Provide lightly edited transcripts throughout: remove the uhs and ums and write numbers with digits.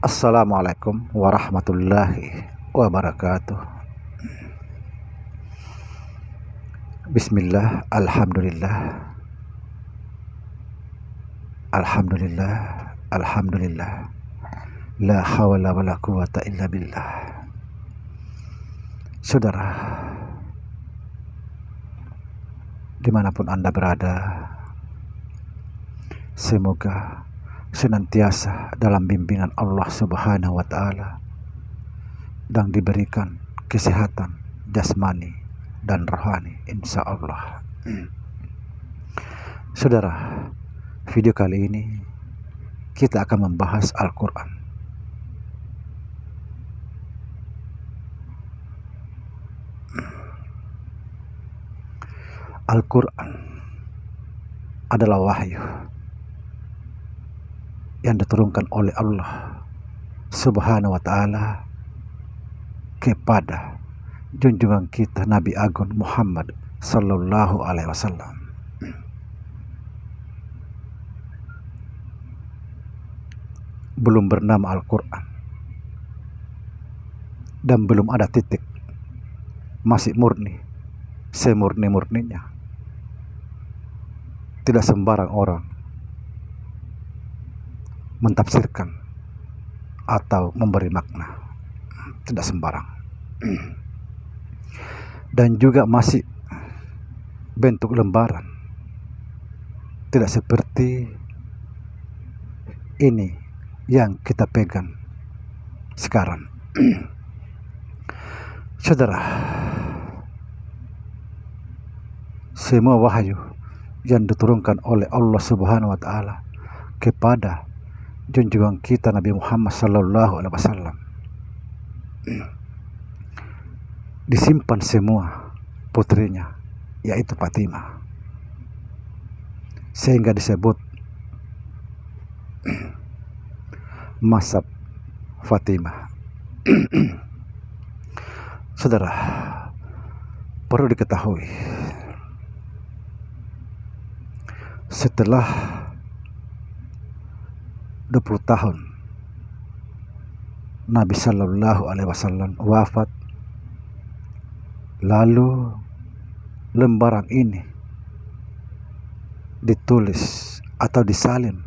Assalamualaikum warahmatullahi wabarakatuh. Bismillah, alhamdulillah, alhamdulillah, alhamdulillah. La hawla wa la quwata illa billah. Saudara, dimanapun Anda berada, semoga senantiasa dalam bimbingan Allah Subhanahu wa Ta'ala dan diberikan kesehatan jasmani dan rohani, insya Allah. Saudara, video kali ini kita akan membahas Al-Quran. Al-Quran adalah wahyu yang diturunkan oleh Allah Subhanahu wa Ta'ala kepada junjungan kita Nabi Agung Muhammad Sallallahu Alaihi Wasallam. Belum bernama Al-Quran dan belum ada titik, masih murni, semurni-murninya. Tidak sembarang orang mentafsirkan atau memberi makna, tidak sembarang. Dan juga masih bentuk lembaran, tidak seperti ini yang kita pegang sekarang. Saudara, semua wahyu yang diturunkan oleh Allah Subhanahu wa Ta'ala kepada junjungan kita Nabi Muhammad Sallallahu Alaihi Wasallam disimpan semua putrinya, yaitu Fatimah, sehingga disebut Masab Fatimah. Saudara, perlu diketahui, setelah 20 tahun Nabi Sallallahu Alaihi Wasallam wafat, lalu lembaran ini ditulis atau disalin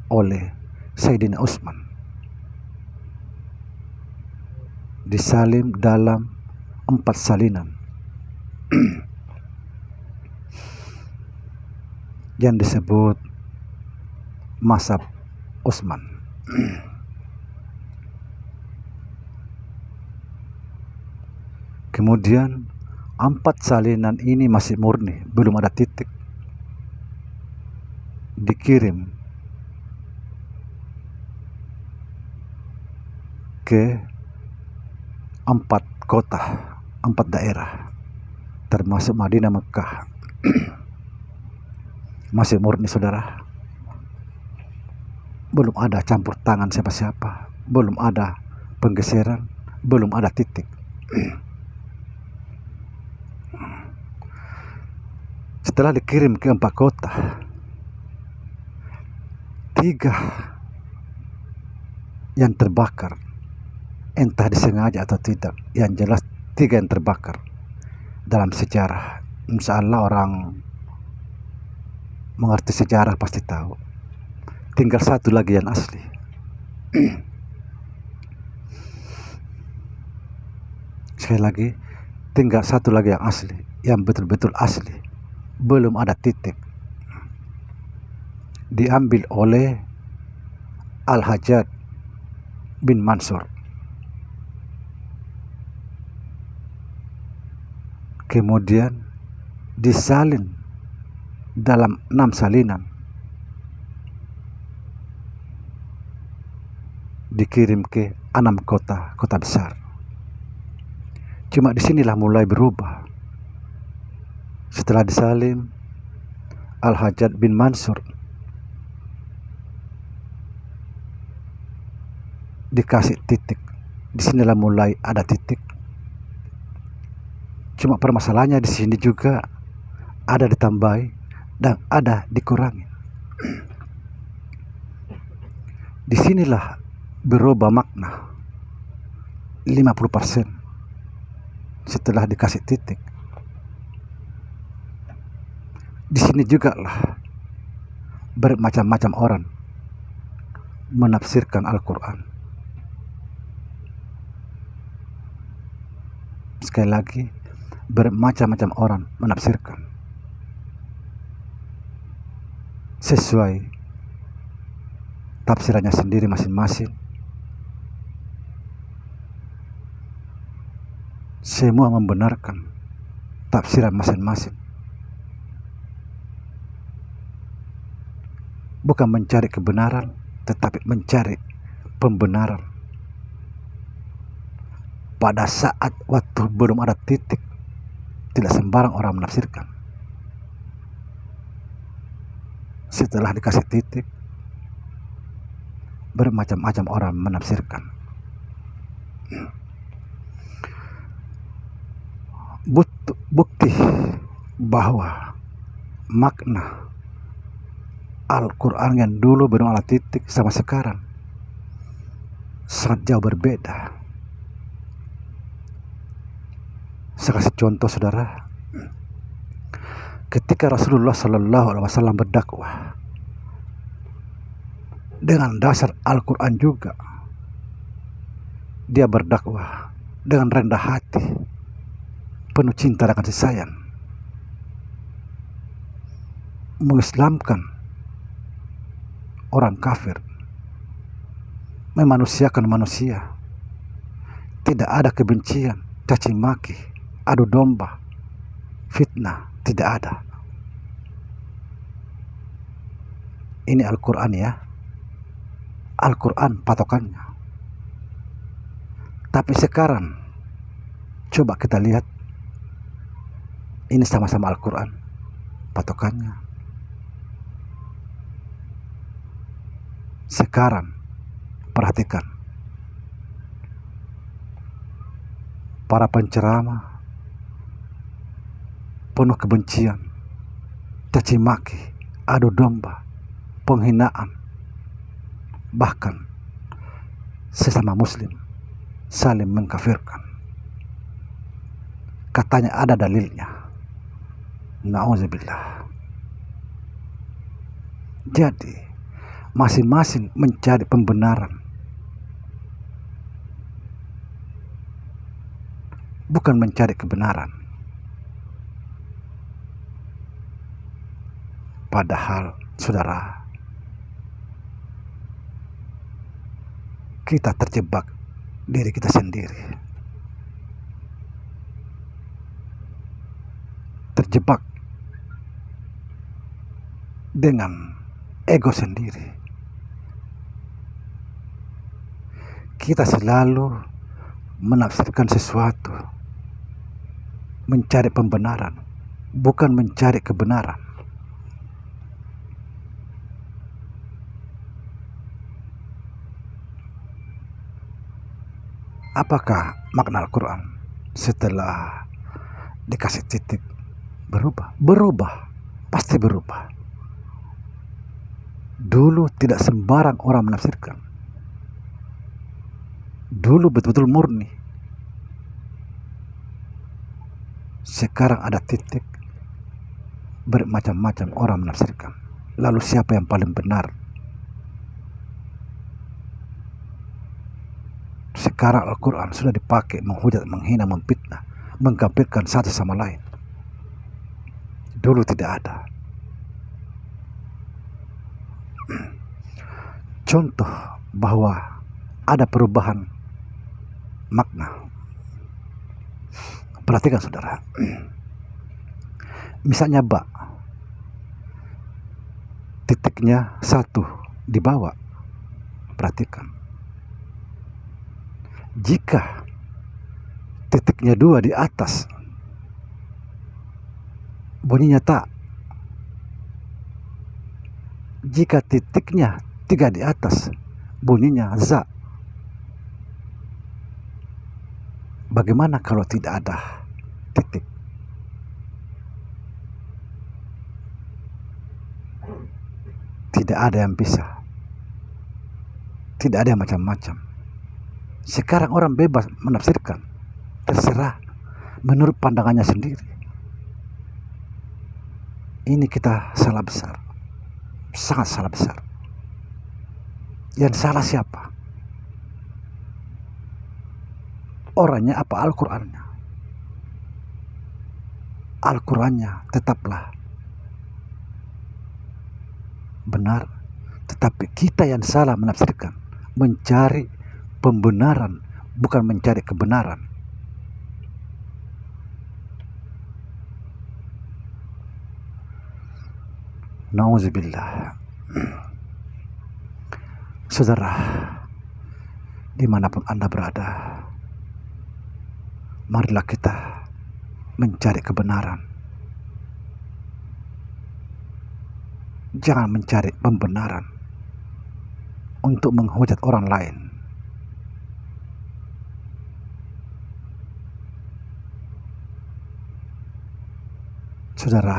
oleh Sayyidina Utsman, disalin dalam 4 salinan yang disebut Masab Utsman. Kemudian 4 salinan ini masih murni, belum ada titik, dikirim ke 4 kota, 4 daerah, termasuk Madinah, Mekah. Masih murni, saudara. Belum ada campur tangan siapa-siapa, belum ada penggeseran, belum ada titik. Setelah dikirim ke 4 kota, 3 yang terbakar, entah disengaja atau tidak, yang jelas 3 yang terbakar. Dalam sejarah, insya Allah orang mengerti sejarah pasti tahu. Tinggal 1 lagi yang asli. Sekali lagi, tinggal 1 lagi yang asli, yang betul-betul asli, belum ada titik. Diambil oleh Al-Hajjaj bin Mansur. Kemudian disalin dalam 6 salinan, dikirim ke 6 kota besar. Cuma disinilah mulai berubah. Setelah disalin, Al-Hajjaj bin Mansur dikasih titik. Disinilah mulai ada titik. Cuma permasalahannya di sini juga ada ditambahi dan ada dikurangi. Disinilah berubah makna 50% setelah dikasih titik. Di sini juga lah bermacam-macam orang menafsirkan Al-Quran. Sekali lagi, bermacam-macam orang menafsirkan sesuai tafsirannya sendiri masing-masing. Semua membenarkan tafsiran masing-masing, bukan mencari kebenaran, tetapi mencari pembenaran. Pada saat waktu belum ada titik, tidak sembarang orang menafsirkan. Setelah dikasih titik, bermacam-macam orang menafsirkan. Bukti bahwa makna Al-Quran yang dulu belum ada titik sama sekarang sangat jauh berbeda. Saya kasih contoh, saudara. Ketika Rasulullah SAW berdakwah dengan dasar Al-Quran juga, dia berdakwah dengan rendah hati, penuh cinta dan kasih sayang, mengislamkan orang kafir, memanusiakan manusia. Tidak ada kebencian, caci maki, adu domba, fitnah, tidak ada. Ini Al-Quran ya, Al-Quran patokannya. Tapi sekarang coba kita lihat, ini sama-sama Al-Quran patokannya. Sekarang perhatikan, para penceramah penuh kebencian, caci maki, adu domba, penghinaan, bahkan sesama muslim saling mengkafirkan. Katanya ada dalilnya. Na'udzubillah. Jadi masing-masing mencari pembenaran, bukan mencari kebenaran. Padahal, saudara, kita terjebak diri kita sendiri, terjebak dengan ego sendiri. Kita selalu menafsirkan sesuatu, mencari pembenaran, bukan mencari kebenaran. Apakah makna Al-Quran setelah dikasih titik berubah? Berubah, pasti berubah. Dulu tidak sembarang orang menafsirkan. Dulu betul-betul murni. Sekarang ada titik, bermacam-macam orang menafsirkan. Lalu siapa yang paling benar? Sekarang Al-Quran sudah dipakai menghujat, menghina, memfitnah, mengkafirkan satu sama lain. Dulu tidak ada. Contoh bahwa ada perubahan makna. Perhatikan saudara. Misalnya ba, titiknya satu di bawah. Perhatikan. Jika titiknya dua di atas, bunyinya ta. Jika titiknya tiga di atas, bunyinya za. Bagaimana kalau tidak ada titik? Tidak ada yang bisa Tidak ada yang macam-macam. Sekarang orang bebas menafsirkan, terserah menurut pandangannya sendiri. Ini kita salah besar, sangat salah besar. Yang salah siapa? Orangnya apa Al-Qur'annya? Al-Qur'annya tetaplah benar, tetapi kita yang salah menafsirkan, mencari pembenaran bukan mencari kebenaran. Nauzubillah. Saudara, dimanapun Anda berada, marilah kita mencari kebenaran. Jangan mencari pembenaran untuk menghujat orang lain. Saudara,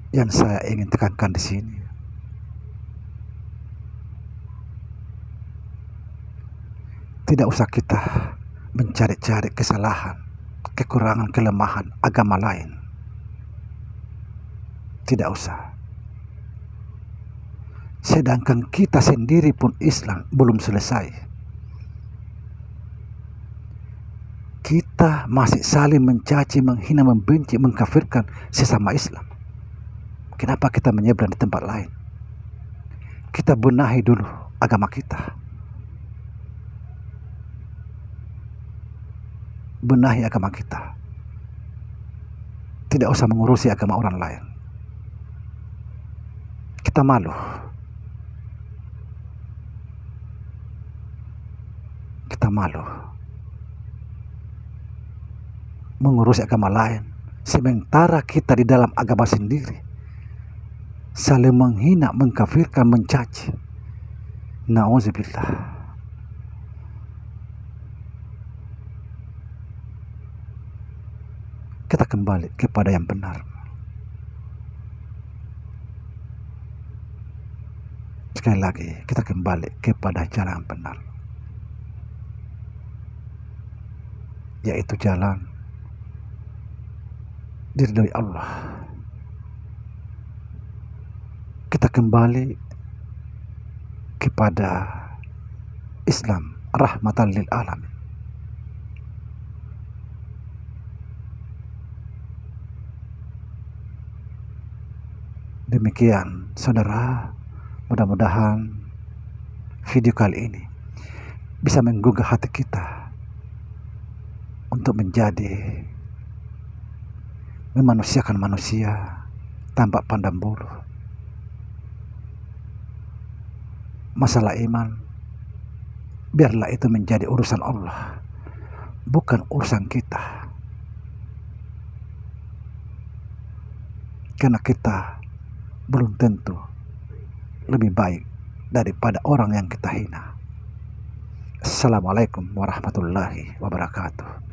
yang saya ingin tekankan di sini, tidak usah kita mencari-cari kesalahan, kekurangan, kelemahan agama lain. Tidak usah. Sedangkan kita sendiri pun Islam belum selesai. Kita masih saling mencaci, menghina, membenci, mengkafirkan sesama Islam. Kenapa kita menyeberang di tempat lain? Kita benahi dulu agama kita. Benahi agama kita. Tidak usah mengurusi agama orang lain. Kita malu. Kita malu mengurusi agama lain, sementara kita di dalam agama sendiri saling menghina, mengkafirkan, mencaci. Nauzubillah. Kita kembali kepada yang benar. Sekali lagi, kita kembali kepada jalan yang benar, yaitu jalan diridhoi Allah. Kita kembali kepada Islam, rahmatan lil alamin. Demikian saudara, mudah-mudahan video kali ini bisa menggugah hati kita untuk menjadi memanusiakan manusia tanpa pandang bulu. Masalah iman, biarlah itu menjadi urusan Allah, bukan urusan kita. Karena kita belum tentu lebih baik daripada orang yang kita hina. Assalamualaikum warahmatullahi wabarakatuh.